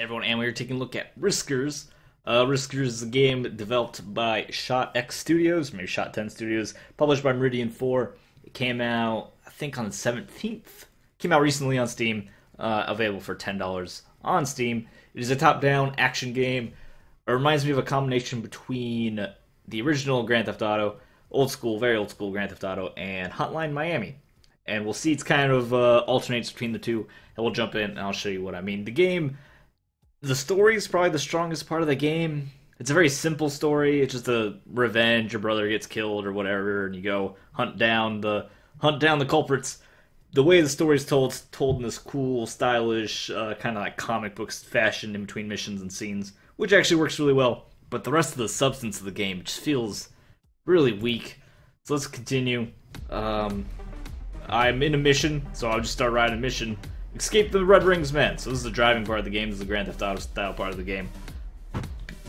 Everyone, and we're taking a look at Riskers. Riskers is a game developed by Shot X Studios, maybe Shot 10 Studios, published by Meridian 4. It came out, I think, on the 17th. Came out recently on Steam, available for $10 on Steam. It is a top-down action game. It reminds me of a combination between the original Grand Theft Auto, old school, very old school Grand Theft Auto, and Hotline Miami. And we'll see it's kind of alternates between the two, and we'll jump in and I'll show you what I mean. The story is probably the strongest part of the game. It's a very simple story. It's just a revenge. Your brother gets killed or whatever, and you go hunt down the culprits. The way the story is told, it's told in this cool, stylish, kind of like comic books fashion in between missions and scenes, which actually works really well. But the rest of the substance of the game just feels really weak. So let's continue. I'm in a mission, so I'll just start riding a mission. Escape the Red Rings men. So this is the driving part of the game. This is the Grand Theft Auto style part of the game.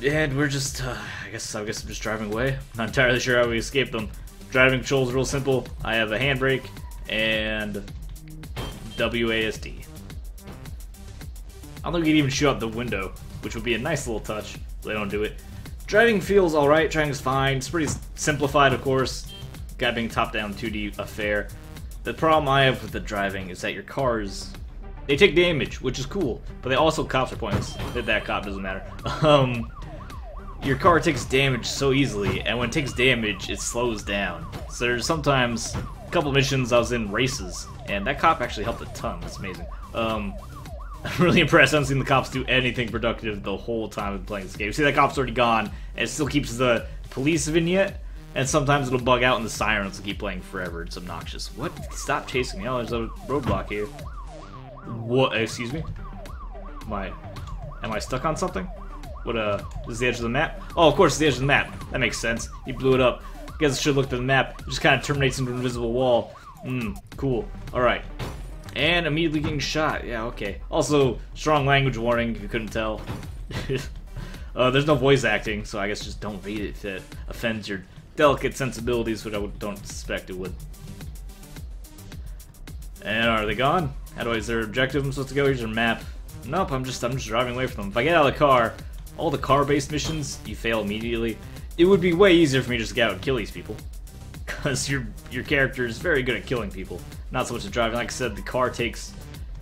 And we're just, I guess I'm just driving away. Not entirely sure how we escape them. Driving controls real simple. I have a handbrake and WASD. I don't think we can even shoot out the window, which would be a nice little touch. But they don't do it. Driving feels alright. Driving is fine. It's pretty simplified, of course. Guy being top-down 2D affair. The problem I have with the driving is that your cars, they take damage, which is cool, but they also, cops are pointless. That cop doesn't matter. Your car takes damage so easily, and when it takes damage, it slows down. So there's sometimes a couple missions I was in races, and that cop actually helped a ton. That's amazing. I'm really impressed. I haven't seen the cops do anything productive the whole time of playing this game. See, that cop's already gone, and it still keeps the police vignette. And sometimes it'll bug out and the sirens will keep playing forever. It's obnoxious. What? Stop chasing me. Oh, there's a roadblock here. What? Excuse me? Am I stuck on something? What, this is the edge of the map? Oh, of course, it's the edge of the map. That makes sense. He blew it up. Guess I should have looked at the map. It just kind of terminates into an invisible wall. Cool. Alright. And immediately getting shot. Yeah, okay. Also, strong language warning, if you couldn't tell. There's no voice acting, so I guess just don't read it if it offends your delicate sensibilities, which I don't suspect it would. And are they gone? Is there objective I'm supposed to go? Here's your map. Nope, I'm just driving away from them. If I get out of the car, all the car-based missions, you fail immediately. It would be way easier for me to just get out and kill these people. Because your character is very good at killing people. Not so much at driving. Like I said, the car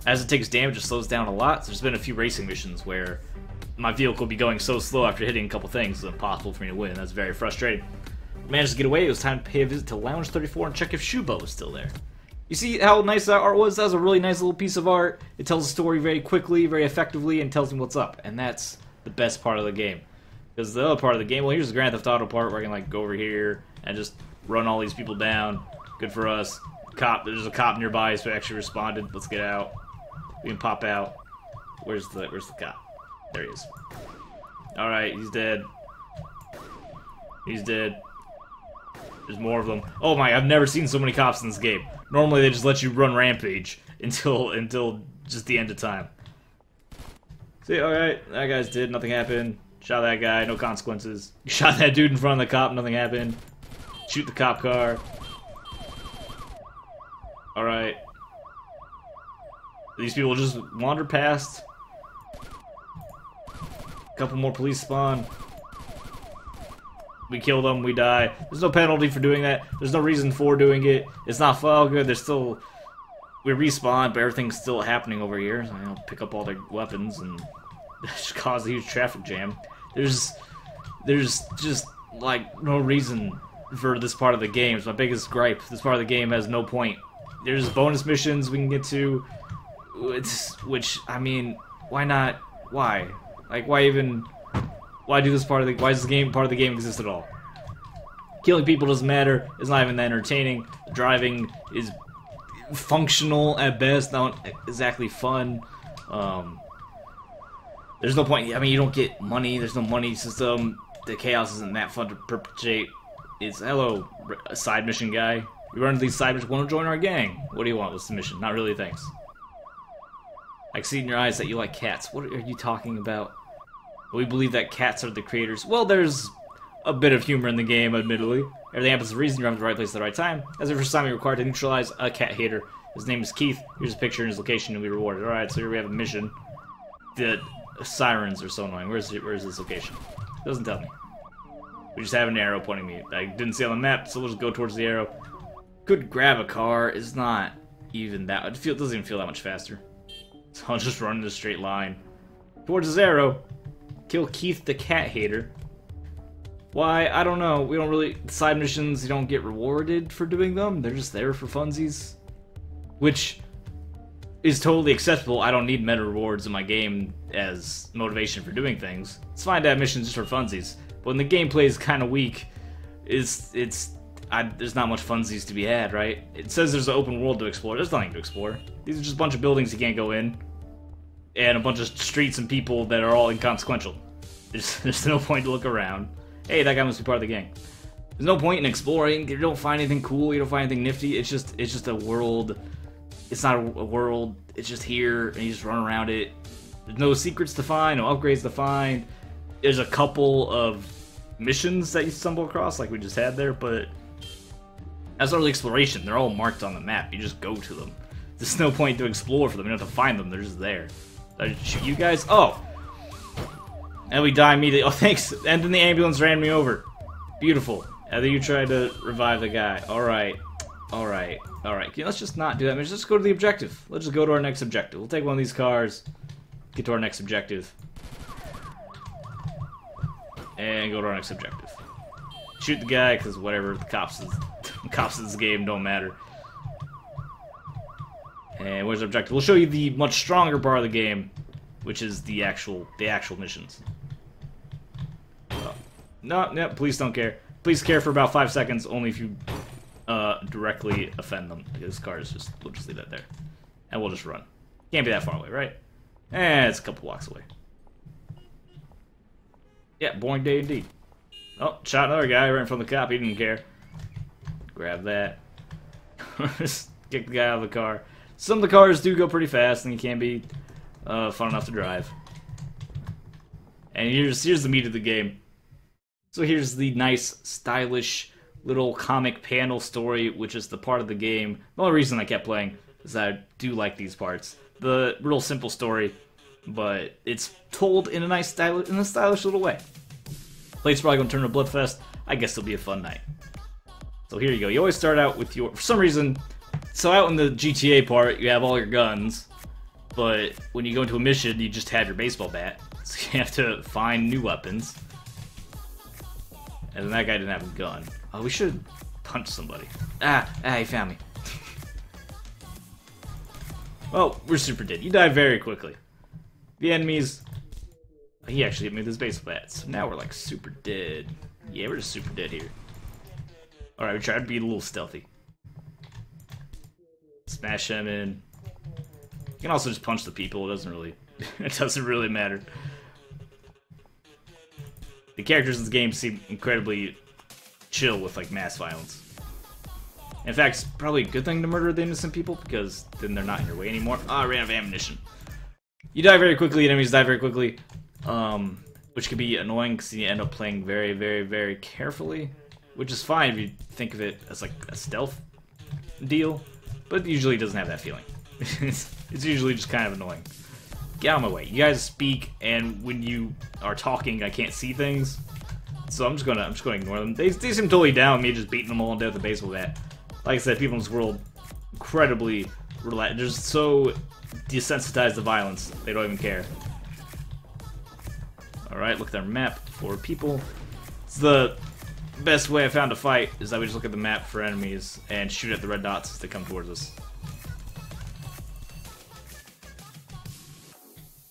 as it takes damage, it slows down a lot. So there's been a few racing missions where my vehicle will be going so slow after hitting a couple things, it's impossible for me to win. That's very frustrating. Managed to get away. It was time to pay a visit to Lounge 34 and check if Shubo was still there. You see how nice that art was? That was a really nice little piece of art. It tells a story very quickly, very effectively, and tells me what's up. And that's the best part of the game. Because the other part of the game, well, here's the Grand Theft Auto part where I can like go over here and just run all these people down. Good for us. There's a cop nearby who actually responded. Let's get out. We can pop out. Where's the cop? There he is. Alright, he's dead. He's dead. There's more of them. Oh my, I've never seen so many cops in this game. Normally they just let you run rampage until just the end of time. See, alright, that guy's dead, nothing happened. Shot that guy, no consequences. Shot that dude in front of the cop, nothing happened. Shoot the cop car. Alright. These people just wander past. A couple more police spawn. We kill them, we die. There's no penalty for doing that. There's no reason for doing it. It's not all good. There's still... We respawn, but everything's still happening over here. So I'll pick up all their weapons and just cause a huge traffic jam. There's just, like, no reason for this part of the game. It's my biggest gripe. This part of the game has no point. There's bonus missions we can get to, which, I mean, why not? Why? Like, why do this part of the... Why does the part of the game exist at all? Killing people doesn't matter. It's not even that entertaining. Driving is functional at best, not exactly fun. There's no point. I mean, you don't get money. There's no money system. The chaos isn't that fun to perpetrate. It's, hello, a side mission guy. We run these side missions. Want to join our gang? What do you want? What's the mission? Not really, thanks. I can see in your eyes that you like cats. What are you talking about? We believe that cats are the creators. Well, there's a bit of humor in the game, admittedly. Everything happens for a reason. You're in the right place at the right time. As the first time you're required to neutralize a cat hater. His name is Keith. Here's a picture and his location, and we rewarded. Alright, so here we have a mission. sirens are so annoying. Where's this location? Doesn't tell me. We just have an arrow pointing me. I didn't see on the map, so we'll just go towards the arrow. Could grab a car. It's not even that. It doesn't even feel that much faster. So I'll just run in a straight line towards his arrow. Kill Keith the cat hater. Why? I don't know. We don't really... Side missions, you don't get rewarded for doing them. They're just there for funsies. Which is totally acceptable. I don't need meta rewards in my game as motivation for doing things. It's fine to have missions just for funsies. But when the gameplay is kind of weak, there's not much funsies to be had, right? It says there's an open world to explore. There's nothing to explore. These are just a bunch of buildings you can't go in. And a bunch of streets and people that are all inconsequential. There's no point to look around. Hey, that guy must be part of the gang. There's no point in exploring. You don't find anything cool. You don't find anything nifty. It's just a world. It's not a world. It's just here, and you just run around it. There's no secrets to find, no upgrades to find. There's a couple of missions that you stumble across, like we just had there, but that's not really exploration. They're all marked on the map. You just go to them. There's no point to explore for them. You don't have to find them. They're just there. Did I shoot you guys? Oh! And we die immediately. Oh, thanks. And then the ambulance ran me over. Beautiful. And then you tried to revive the guy. Alright. Alright. Alright. Okay, let's just not do that. Let's just go to the objective. Let's just go to our next objective. We'll take one of these cars. Get to our next objective. And go to our next objective. Shoot the guy, because whatever, the cops in this game don't matter. And where's our objective? We'll show you the much stronger part of the game, which is the actual missions. No, please don't care. Please care for about 5 seconds, only if you directly offend them. This car is just, we'll just leave that there. And we'll just run. Can't be that far away, right? It's a couple blocks away. Yeah, boring day indeed. Oh, shot another guy right in front of the cop. He didn't care. Grab that. Just kick the guy out of the car. Some of the cars do go pretty fast, and you can be fun enough to drive. And here's the meat of the game. So here's the nice, stylish little comic panel story, which is the part of the game. The only reason I kept playing is that I do like these parts. The real simple story, but it's told in a nice, stylish little way. Plate's probably gonna turn to a bloodfest. I guess it'll be a fun night. So here you go. You always start out with your, for some reason. So out in the GTA part, you have all your guns, but when you go into a mission, you just have your baseball bat. So you have to find new weapons. And then that guy didn't have a gun. Oh, we should punch somebody. He found me. Well, we're super dead. You die very quickly. The enemies... He actually hit me with his baseball bat. So now we're like super dead. Yeah, we're just super dead here. Alright, we tried to be a little stealthy. Smash him in. You can also just punch the people. It doesn't really matter. The characters in this game seem incredibly chill with like mass violence. In fact, it's probably a good thing to murder the innocent people because then they're not in your way anymore. I ran out of ammunition. You die very quickly, enemies die very quickly, which can be annoying because you end up playing very, very, very carefully, which is fine if you think of it as like a stealth deal, but it usually doesn't have that feeling. It's usually just kind of annoying. Get out of my way. You guys speak, and when you are talking, I can't see things, so I'm just gonna ignore them. They seem totally down with me just beating them all to death with a baseball bat. Like I said, people in this world incredibly relaxed. They're just so desensitized to violence, they don't even care. Alright, look at our map for people. It's the best way I found to fight, is that we just look at the map for enemies and shoot at the red dots as they come towards us.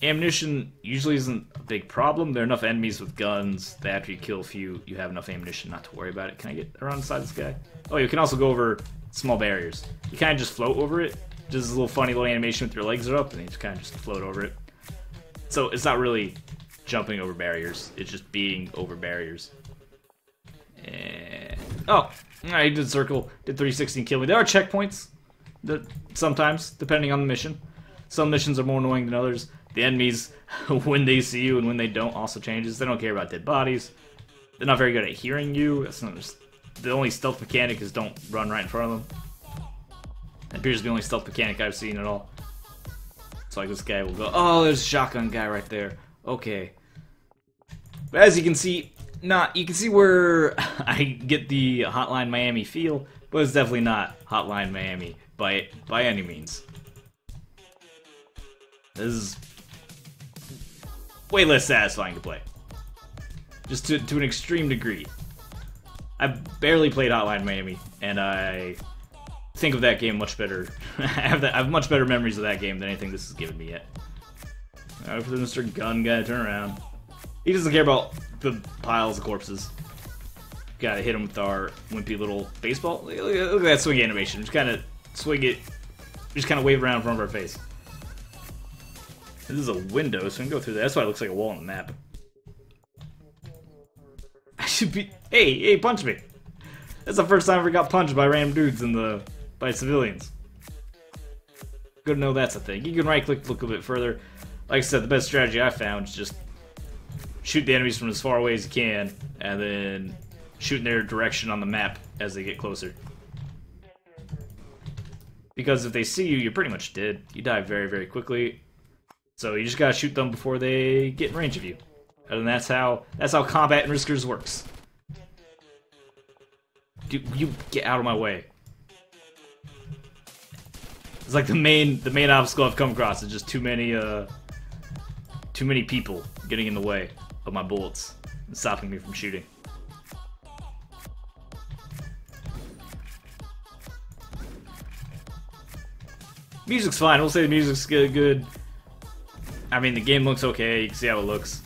Ammunition usually isn't a big problem. There are enough enemies with guns that after you kill a few, you have enough ammunition not to worry about it. Can I get around the side of this guy? Oh, you can also go over small barriers. You kind of just float over it. Just a little funny little animation with your legs are up, and you just kind of just float over it. So it's not really jumping over barriers. It's just being over barriers. And... oh! Alright, he did circle. Did 360 and kill me. There are checkpoints. Sometimes, depending on the mission. Some missions are more annoying than others. The enemies, when they see you and when they don't, also changes. They don't care about dead bodies. They're not very good at hearing you. That's not just, the only stealth mechanic is don't run right in front of them. That appears to be the only stealth mechanic I've seen at all. So like this guy will go, oh, there's a shotgun guy right there. Okay. But as you can see, you can see where I get the Hotline Miami feel, but it's definitely not Hotline Miami by any means. This is way less satisfying to play. Just to an extreme degree. I've barely played Hotline Miami, and I think of that game much better. I have much better memories of that game than anything this has given me yet. Alright, for the Mr. Gun guy, turn around. He doesn't care about the piles of corpses. Gotta hit him with our wimpy little baseball. Look at that swing animation. Just kind of swing it. Just kind of wave around in front of our face. This is a window, so we can go through that. That's why it looks like a wall on the map. I should be... Hey, punch me! That's the first time I ever got punched by random dudes by civilians. Good to know that's a thing. You can right-click, look a bit further. Like I said, the best strategy I found is just shoot the enemies from as far away as you can, and then shoot in their direction on the map as they get closer. Because if they see you, you're pretty much dead. You die very, very quickly. So you just gotta shoot them before they get in range of you. And that's how combat and Riskers works. Dude, you get out of my way. It's like the main obstacle I've come across is just too many people getting in the way of my bullets and stopping me from shooting. Music's fine. We'll say the music's good. I mean, the game looks okay. You can see how it looks.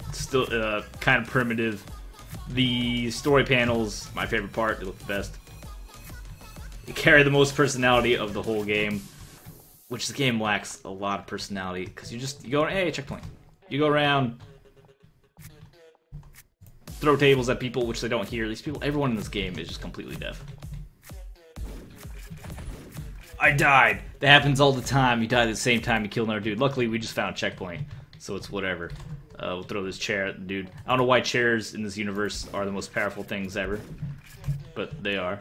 It's still kind of primitive. The story panels, my favorite part. They look the best. They carry the most personality of the whole game, which the game lacks a lot of personality because you go, hey, checkpoint. You go around, throw tables at people, which they don't hear. These people, everyone in this game is just completely deaf. I died. That happens all the time. You die at the same time you kill another dude. Luckily, we just found a checkpoint, so it's whatever. We'll throw this chair at the dude. I don't know why chairs in this universe are the most powerful things ever, but they are.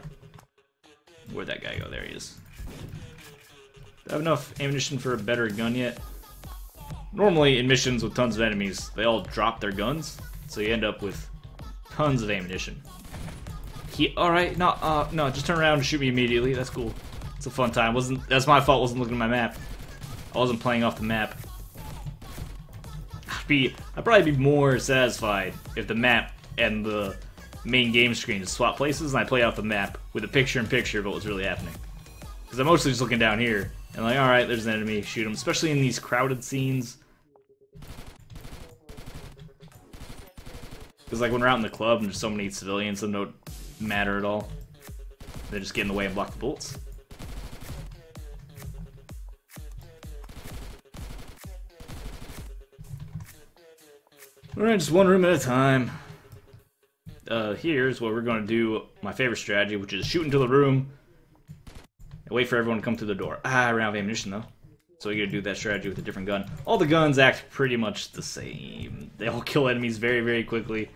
Where'd that guy go? There he is. Do I have enough ammunition for a better gun yet? Normally, in missions with tons of enemies, they all drop their guns, so you end up with tons of ammunition. Alright, no, just turn around and shoot me immediately. That's cool. It's a fun time. That's my fault. Wasn't looking at my map. I wasn't playing off the map. I'd probably be more satisfied if the map and the main game screen just swap places and I play off the map with a picture-in-picture of what's really happening. Because I'm mostly just looking down here and like, alright, there's an enemy, shoot him. Especially in these crowded scenes. Because like when we're out in the club and there's so many civilians, it don't matter at all. They just get in the way and block the bullets. Alright, just one room at a time. Here's what we're going to do, my favorite strategy, which is shoot into the room and wait for everyone to come through the door. I ran out of ammunition, though. So we're going to do that strategy with a different gun. All the guns act pretty much the same. They all kill enemies very, very quickly.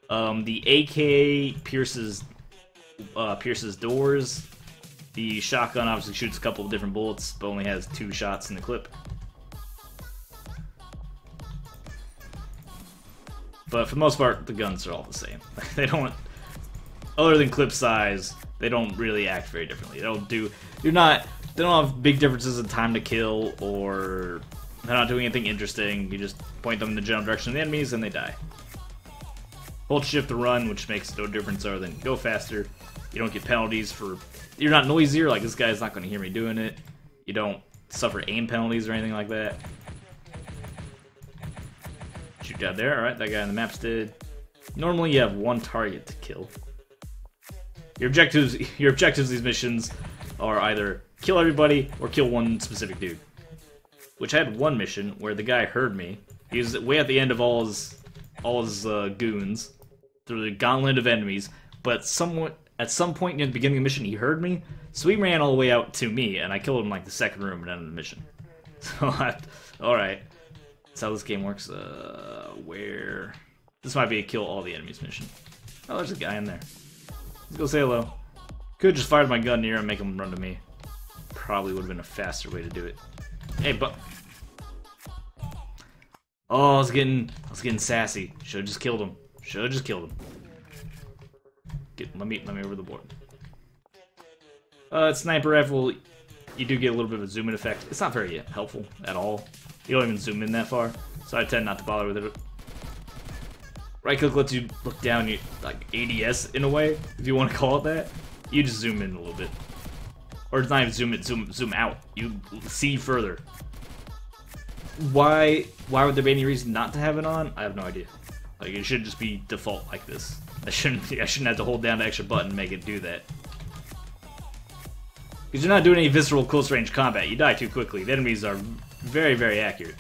The AK pierces doors. The shotgun obviously shoots a couple of different bullets, but only has 2 shots in the clip. But for the most part, the guns are all the same. They don't, other than clip size, they don't really act very differently. They don't have big differences in time to kill, or they're not doing anything interesting. You just point them in the general direction of the enemies and they die. Hold shift to run, which makes no difference other than go faster. You don't get penalties for, you're not noisier, like this guy's not going to hear me doing it. You don't suffer aim penalties or anything like that. Shoot down there, alright, that guy on the map's dead. Normally you have 1 target to kill. Your objectives these missions are either kill everybody or kill one specific dude. Which I had one mission where the guy heard me. He was way at the end of all his goons through the gauntlet of enemies, but at some point near the beginning of the mission he heard me, so he ran all the way out to me, and I killed him like the second room and ended the mission. So, alright. That's how this game works. Where? This might be a kill all the enemies mission. Oh, there's a guy in there. Let's go say hello. Could've just fired my gun near him and make him run to me. Probably would've been a faster way to do it. Hey, but Oh, I was getting sassy. Should have just killed him. Should have just killed him. Let me over the board. Sniper rifle, you do get a little bit of a zoom in effect. It's not very helpful at all. You don't even zoom in that far, so I tend not to bother with it. Right click lets you look down, like ADS in a way, if you want to call it that. You just zoom in a little bit, or it's not even zoom in, zoom out. You see further. Why would there be any reason not to have it on? I have no idea. Like, it should just be default like this. I shouldn't have to hold down the extra button and make it do that. Because you're not doing any visceral close range combat. You die too quickly. The enemies are very, very accurate.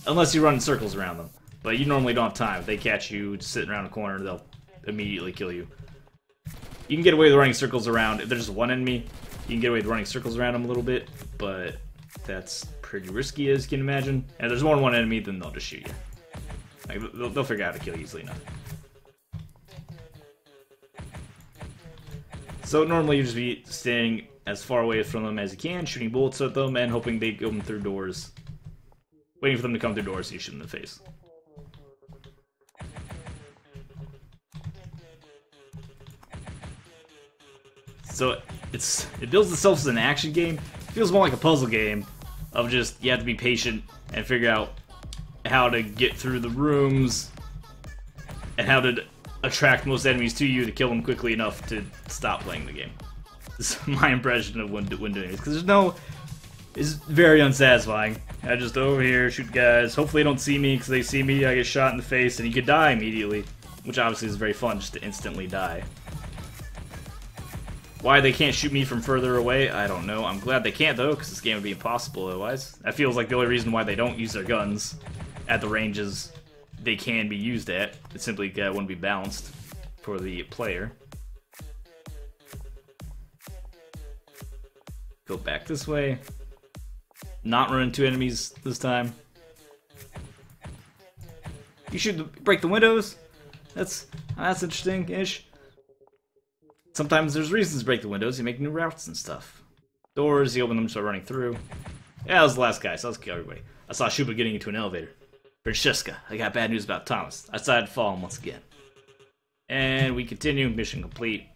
Unless you run in circles around them. But you normally don't have time. If they catch you just sitting around a corner, they'll immediately kill you. You can get away with running circles around. If there's just one enemy, you can get away with running circles around them a little bit. But that's pretty risky, as you can imagine. And if there's more than one enemy, then they'll just shoot you. Like, they'll figure out how to kill you easily enough. So normally you just be staying as far away from them as you can, shooting bullets at them, and hoping they come through doors. Waiting for them to come through doors so you shoot them in the face. So it builds itself as an action game. It feels more like a puzzle game of just you have to be patient and figure out how to get through the rooms and how to attract most enemies to you to kill them quickly enough to stop playing the game. This is my impression of when doing this, because it's very unsatisfying. I just over here shoot guys. Hopefully they don't see me, because they see me, I get shot in the face, and you could die immediately, which obviously is very fun just to instantly die. Why they can't shoot me from further away, I don't know. I'm glad they can't, though, because this game would be impossible otherwise. That feels like the only reason why they don't use their guns at the ranges they can be used at. It simply wouldn't be balanced for the player. Go back this way. Not run into enemies this time. You should break the windows. That's interesting-ish. Sometimes there's reasons to break the windows. You make new routes and stuff. Doors, you open them, start running through. Yeah, that was the last guy, so let's kill everybody. I saw Shuba getting into an elevator. Francesca, I got bad news about Thomas. I decided to follow him once again. And we continue, mission complete.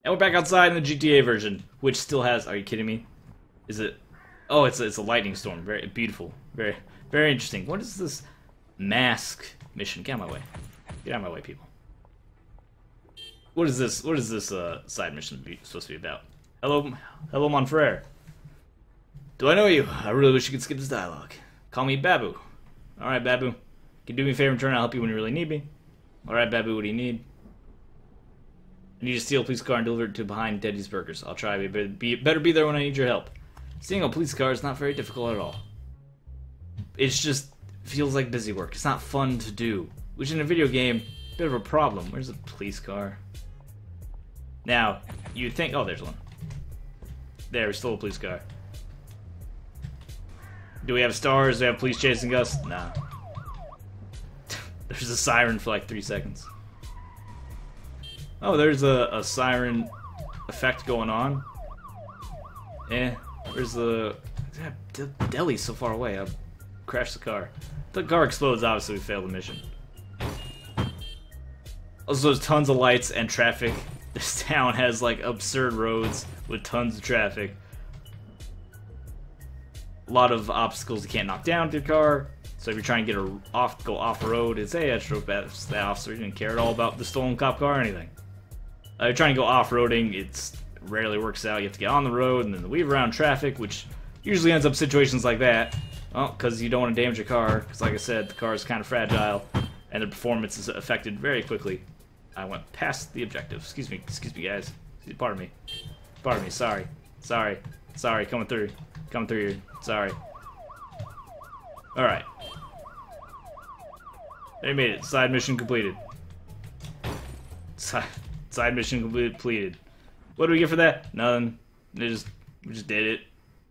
And we're back outside in the GTA version, which still has... Are you kidding me? Is it... Oh, it's a lightning storm. Very beautiful. Very, very interesting. What is this mask mission? Get out of my way. Get out of my way, people. What is this? What is this side mission supposed to be about? Hello, Monfrere. Do I know you? I really wish you could skip this dialogue. Call me Babu. Alright, Babu. Can you do me a favor and turn I'll help you when you really need me? Alright, Babu, what do you need? I need to steal a police car and deliver it to behind Teddy's Burgers. I'll try, but better be there when I need your help. Stealing a police car is not very difficult at all. It's just feels like busy work. It's not fun to do. Which in a video game, bit of a problem. Where's the police car? Now, you'd think... Oh, there's one. There, we stole a police car. Do we have stars? Do we have police chasing us? Nah. There's a siren for like 3 seconds. Oh, there's a siren effect going on. Where's the... Deli's so far away. I've crashed the car. The car explodes, obviously we failed the mission. Also, there's tons of lights and traffic. This town has like absurd roads with tons of traffic. A lot of obstacles you can't knock down with your car. So if you're trying to get go off-road, it's, hey, I drove past that officer. He didn't care at all about the stolen cop car or anything. You're trying to go off-roading, it rarely works out. You have to get on the road and then weave around traffic, which usually ends up situations like that. Well, because you don't want to damage your car, because like I said, the car is kind of fragile, and the performance is affected very quickly. I went past the objective. Excuse me, guys. Pardon me, sorry. Sorry, coming through here, sorry. Alright. They made it, side mission completed. Side mission completed. What do we get for that? Nothing. We just did it.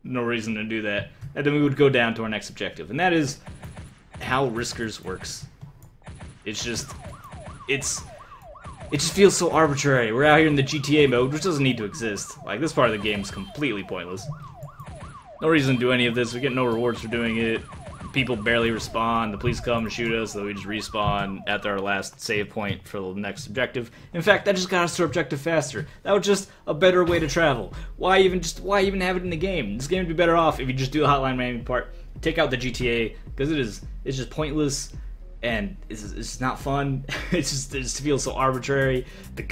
No reason to do that. And then we would go down to our next objective. And that is how Riskers works. It just feels so arbitrary. We're out here in the GTA mode, which doesn't need to exist. Like, this part of the game is completely pointless. No reason to do any of this. We get no rewards for doing it. people barely respawn, the police come and shoot us, so we just respawn at our last save point for the next objective. In fact, that just got us to our objective faster. That was just a better way to travel. Why even have it in the game? This game would be better off if you just do the hotline miami part, take out the GTA, because it's just pointless, and it's not fun. It just feels so arbitrary. The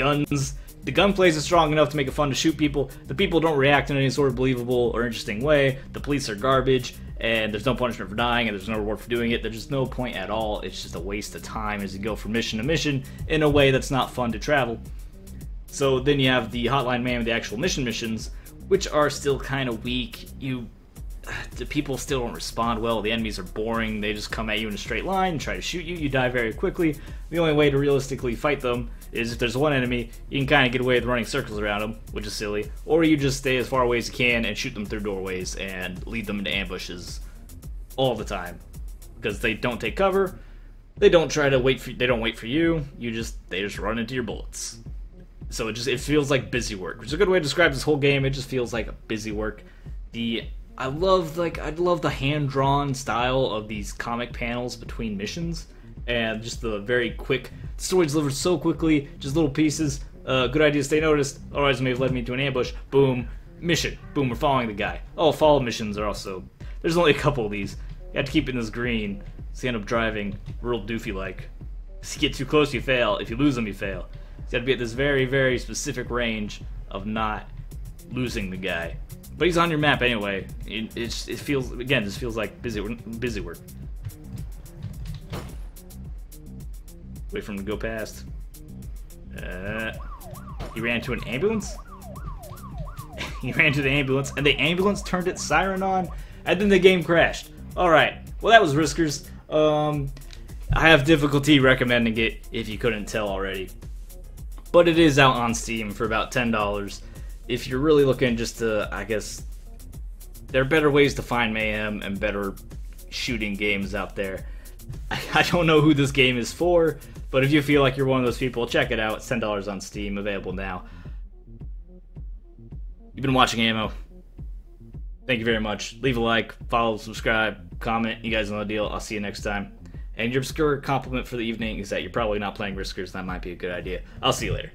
gunplay is strong enough to make it fun to shoot people. The people don't react in any sort of believable or interesting way. The police are garbage, and there's no punishment for dying, and there's no reward for doing it. There's just no point at all. It's just a waste of time as you go from mission to mission in a way that's not fun to travel. So then you have the hotline man, the actual missions, which are still kind of weak. The people still don't respond well. The enemies are boring. They just come at you in a straight line and try to shoot you. You die very quickly. The only way to realistically fight them is if there's one enemy, you can kind of get away with running circles around them, which is silly, or you just stay as far away as you can and shoot them through doorways and lead them into ambushes all the time, because they don't take cover. They don't try to wait for. They don't wait for you. They just run into your bullets. So it feels like busy work, which is a good way to describe this whole game. It just feels like busy work. I love the hand-drawn style of these comic panels between missions, and just the very quick story delivered so quickly, just little pieces. Good idea to stay noticed, otherwise it may have led me to an ambush. Boom, mission. Boom, we're following the guy. Oh, follow missions are also. There's only a couple of these. You have to keep it in this green, so you end up driving real doofy-like. If you get too close, you fail. If you lose them, you fail. So you have to be at this very, very specific range of not losing the guy. But he's on your map anyway. It feels, again, this feels like busy work. Wait for him to go past. He ran to an ambulance? He ran to the ambulance, and the ambulance turned its siren on, and then the game crashed. Alright, well that was Riskers. I have difficulty recommending it if you couldn't tell already. But it is out on Steam for about $10. If you're really looking just to, I guess, there are better ways to find mayhem and better shooting games out there. I don't know who this game is for, but if you feel like you're one of those people, check it out. It's $10 on Steam, available now. You've been watching Ammo. Thank you very much. Leave a like, follow, subscribe, comment. You guys know the deal. I'll see you next time. And your obscure compliment for the evening is that you're probably not playing Riskers. That might be a good idea. I'll see you later.